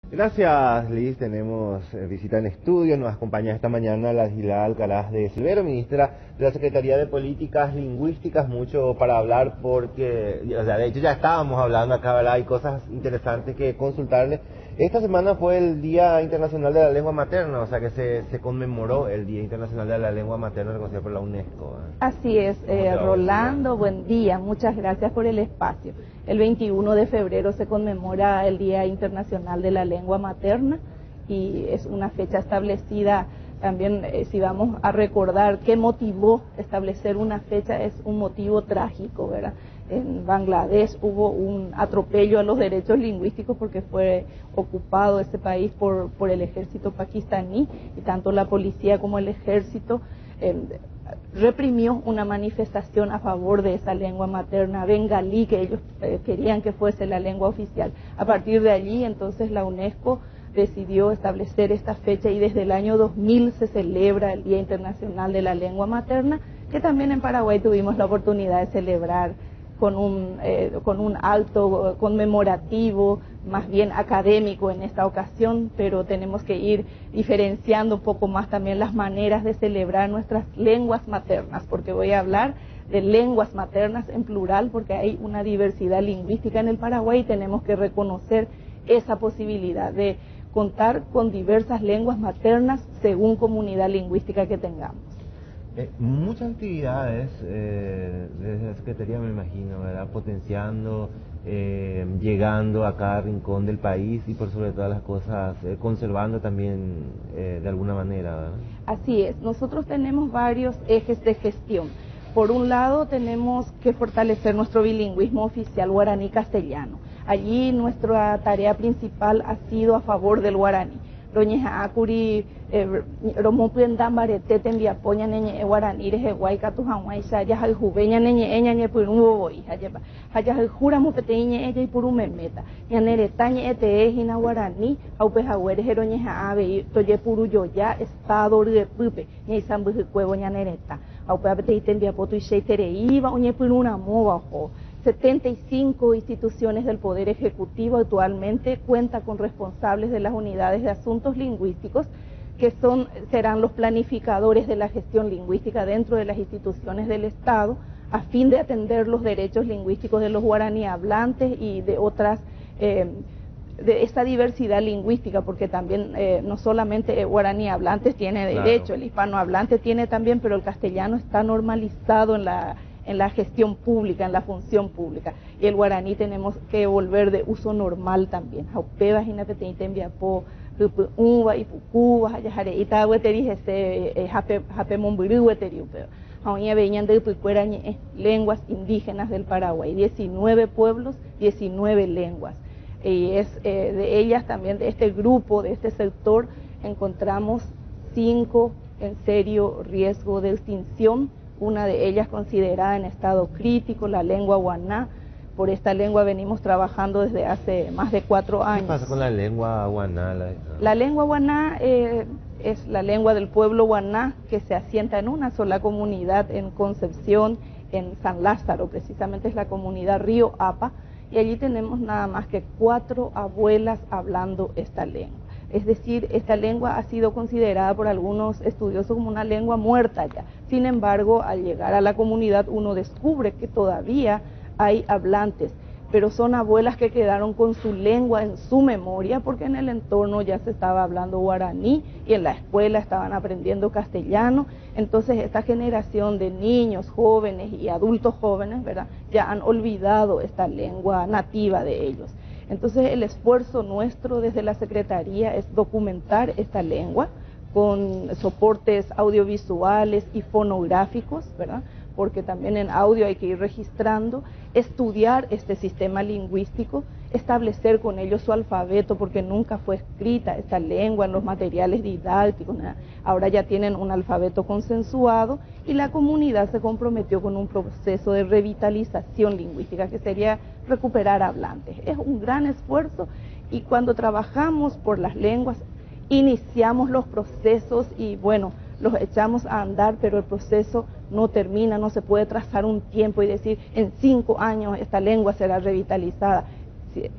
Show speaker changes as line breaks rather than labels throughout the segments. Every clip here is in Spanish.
Gracias, Liz. Tenemos visita en estudio. Nos acompaña esta mañana la Gilada Alcaraz de Silvero, ministra de la Secretaría de Políticas Lingüísticas. Mucho para hablar porque, de hecho ya estábamos hablando acá, ¿verdad? Hay cosas interesantes que consultarle. Esta semana fue el Día Internacional de la Lengua Materna, o sea que se conmemoró el Día Internacional de la Lengua Materna reconocido por la UNESCO.
Así es, Rolando, buen día, muchas gracias por el espacio. El 21 de febrero se conmemora el Día Internacional de la Lengua Materna y es una fecha establecida también, si vamos a recordar qué motivó establecer una fecha, es un motivo trágico, ¿verdad? En Bangladesh hubo un atropello a los derechos lingüísticos porque fue ocupado ese país por el ejército pakistaní y tanto la policía como el ejército reprimió una manifestación a favor de esa lengua materna bengalí que ellos querían que fuese la lengua oficial. A partir de allí, entonces, la UNESCO decidió establecer esta fecha y desde el año 2000 se celebra el Día Internacional de la Lengua Materna, que también en Paraguay tuvimos la oportunidad de celebrar con un acto conmemorativo, más bien académico en esta ocasión, pero tenemos que ir diferenciando un poco más también las maneras de celebrar nuestras lenguas maternas, porque voy a hablar de lenguas maternas en plural, porque hay una diversidad lingüística en el Paraguay y tenemos que reconocer esa posibilidad de contar con diversas lenguas maternas según comunidad lingüística que tengamos.
Muchas actividades desde la Secretaría, me imagino, ¿verdad? Potenciando, llegando a cada rincón del país y por sobre todas las cosas, conservando también de alguna manera, ¿verdad?
Así es, nosotros tenemos varios ejes de gestión. Por un lado tenemos que fortalecer nuestro bilingüismo oficial guaraní-castellano. Allí nuestra tarea principal ha sido a favor del guaraní. Doña Acuri, Romopuenda Marete, Tembiapoña, Neñe, Guaranires, Eguayca, Tujahuay, Sayas, al Jubeña, Neñe, Ñañe, Puruboy, Hayas, el Juramo, Peteñe, ella y Purumemeta, Ñaneretañe, Eteejina, Guaraní, Aupejahueres, Heroñeja, Ave, Toye Puruyoya, Estado de Pupe, Ñaisambu, Cuevo, Ñanereta, Aupepete y Tembiapoto y Sheitereiva, Oñe Puruna Mova, 75 instituciones del Poder Ejecutivo actualmente cuenta con responsables de las unidades de asuntos lingüísticos que serán los planificadores de la gestión lingüística dentro de las instituciones del Estado a fin de atender los derechos lingüísticos de los guaraní hablantes y de otras, de esta diversidad lingüística, porque también no solamente guaraní hablantes tiene derecho, claro. El hispano hablante tiene también, pero el castellano está normalizado en la gestión pública, en la función pública. Y el guaraní tenemos que volver de uso normal también. Jaupebas y Napeteite en Viapó, Uva y Pucuba, Hayajare, Itahueteri, Jape Momburueteri, Jauña venían de lenguas indígenas del Paraguay, 19 pueblos, 19 lenguas. Y de ellas también, de este grupo, de este sector, encontramos 5 en serio riesgo de extinción. Una de ellas considerada en estado crítico, la lengua guaná. Por esta lengua venimos trabajando desde hace más de 4 años.
¿Qué pasa con la lengua guaná?
La lengua guaná es la lengua del pueblo guaná que se asienta en una sola comunidad en Concepción, en San Lázaro, precisamente es la comunidad Río Apa, y allí tenemos nada más que 4 abuelas hablando esta lengua. Es decir, esta lengua ha sido considerada por algunos estudiosos como una lengua muerta ya. Sin embargo, al llegar a la comunidad uno descubre que todavía hay hablantes, pero son abuelas que quedaron con su lengua en su memoria porque en el entorno ya se estaba hablando guaraní y en la escuela estaban aprendiendo castellano. Entonces esta generación de niños, jóvenes y adultos jóvenes, ¿verdad?, ya han olvidado esta lengua nativa de ellos. Entonces el esfuerzo nuestro desde la Secretaría es documentar esta lengua con soportes audiovisuales y fonográficos, ¿verdad?, porque también en audio hay que ir registrando, estudiar este sistema lingüístico, establecer con ellos su alfabeto, porque nunca fue escrita esta lengua en los materiales didácticos, ¿no? Ahora ya tienen un alfabeto consensuado y la comunidad se comprometió con un proceso de revitalización lingüística que sería recuperar hablantes. Es un gran esfuerzo y cuando trabajamos por las lenguas iniciamos los procesos y bueno, los echamos a andar, pero el proceso no termina, no se puede trazar un tiempo y decir en 5 años esta lengua será revitalizada.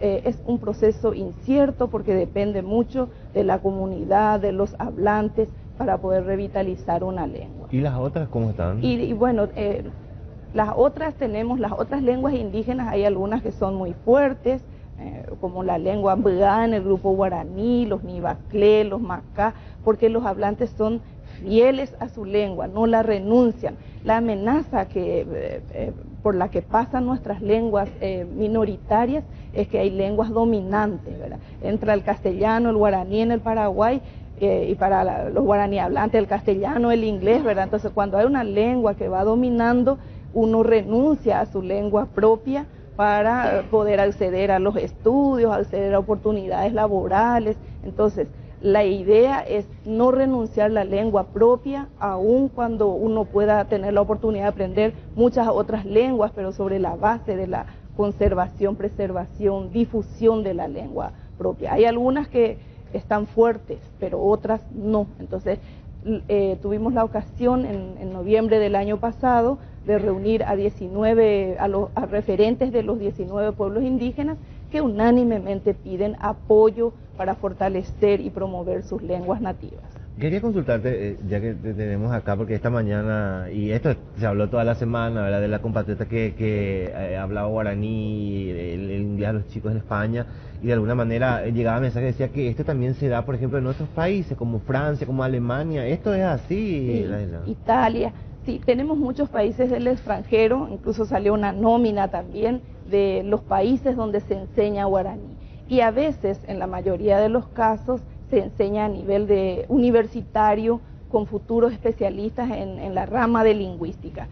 es un proceso incierto porque depende mucho de la comunidad, de los hablantes, para poder revitalizar una lengua.
¿Y las otras cómo están?
Y bueno, las otras lenguas indígenas, hay algunas que son muy fuertes, como la lengua mbá en el grupo guaraní, los nibaclé, los macá, porque los hablantes son fieles a su lengua, no la renuncian. La amenaza por la que pasan nuestras lenguas minoritarias es que hay lenguas dominantes, ¿verdad? Entra el castellano, el guaraní en el Paraguay, y para los guaraní hablantes el castellano, el inglés, ¿verdad? Entonces cuando hay una lengua que va dominando, uno renuncia a su lengua propia para poder acceder a los estudios, acceder a oportunidades laborales. Entonces, la idea es no renunciar a la lengua propia, aun cuando uno pueda tener la oportunidad de aprender muchas otras lenguas, pero sobre la base de la conservación, preservación, difusión de la lengua propia. Hay algunas que están fuertes, pero otras no. Entonces, tuvimos la ocasión en noviembre del año pasado de reunir a referentes de los 19 pueblos indígenas que unánimemente piden apoyo para fortalecer y promover sus lenguas nativas.
Quería consultarte, ya que te tenemos acá, porque esta mañana, y esto se habló toda la semana, ¿verdad?, de la compatriota que hablaba guaraní, el inglés a los chicos en España, y de alguna manera llegaba mensaje que decía que esto también se da, por ejemplo, en otros países, como Francia, como Alemania. ¿Esto es así?
Sí, Italia. Sí, tenemos muchos países del extranjero, incluso salió una nómina también de los países donde se enseña guaraní. Y a veces, en la mayoría de los casos, se enseña a nivel de universitario con futuros especialistas en la rama de lingüística.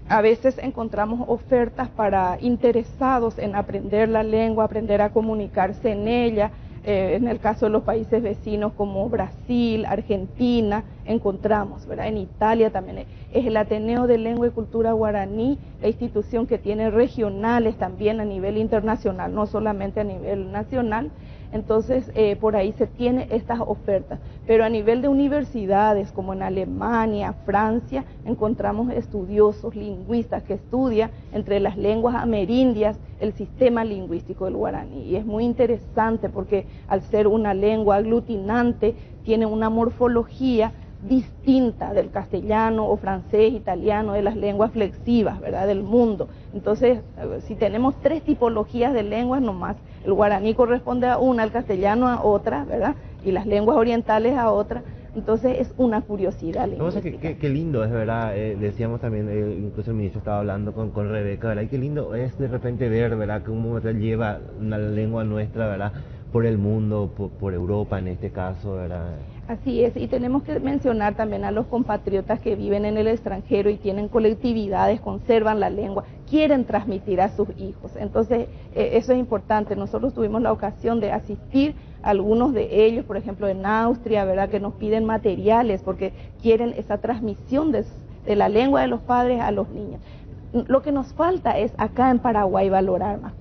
A veces encontramos ofertas para interesados en aprender la lengua, aprender a comunicarse en ella. En el caso de los países vecinos como Brasil, Argentina, encontramos, ¿verdad? En Italia también es el Ateneo de Lengua y Cultura Guaraní, la institución que tiene regionales también a nivel internacional, no solamente a nivel nacional. Entonces, por ahí se tiene estas ofertas, pero a nivel de universidades, como en Alemania, Francia, encontramos estudiosos, lingüistas que estudian entre las lenguas amerindias el sistema lingüístico del guaraní, y es muy interesante porque al ser una lengua aglutinante, tiene una morfología distinta del castellano o francés, italiano, de las lenguas flexivas, ¿verdad?, del mundo. Entonces, si tenemos 3 tipologías de lenguas nomás, el guaraní corresponde a una, el castellano a otra, ¿verdad?, y las lenguas orientales a otra. Entonces es una curiosidad lingüística.
Qué lindo es, ¿verdad? Decíamos también, incluso el ministro estaba hablando con Rebeca, ¿verdad? Y qué lindo es de repente ver, ¿verdad?, que un lleva una lengua nuestra, ¿verdad?, por el mundo, por Europa en este caso, ¿verdad?
Así es, y tenemos que mencionar también a los compatriotas que viven en el extranjero y tienen colectividades, conservan la lengua, quieren transmitir a sus hijos. Entonces, eso es importante. Nosotros tuvimos la ocasión de asistir a algunos de ellos, por ejemplo en Austria, ¿verdad?, que nos piden materiales porque quieren esa transmisión de la lengua de los padres a los niños. Lo que nos falta es acá en Paraguay valorar más.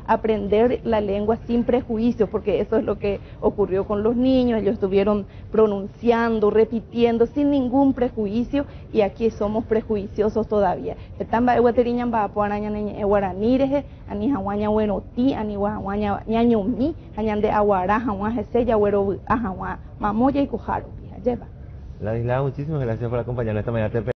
Aprender la lengua sin prejuicios, porque eso es lo que ocurrió con los niños. Ellos estuvieron pronunciando, repitiendo sin ningún prejuicio, y aquí somos prejuiciosos todavía.
Ladislao, muchísimas gracias por acompañarnos esta mañana.